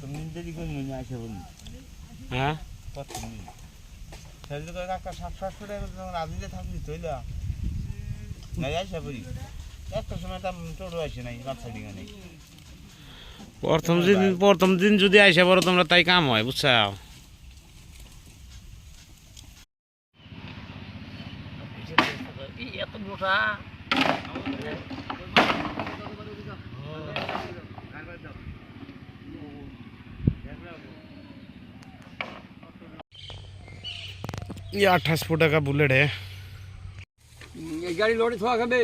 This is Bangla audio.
তুমি দেরি করে নিয়ে আসে বলি হ্যাঁ কত দিন সেদিন করে একটা 700 টাকা যখন রাজিতে থাকলি তৈলা না আসে বলি একটা সময় তো টোটো আসে নাই রাস্তা দিকে নেই প্রথম দিন যদি আইসা পড়ো তোমরা তাই কাম হয় বুঝছাও এত মোটা ये 28 फुट का बुलेट है गाड़ी लौड़ी थोड़ा खबे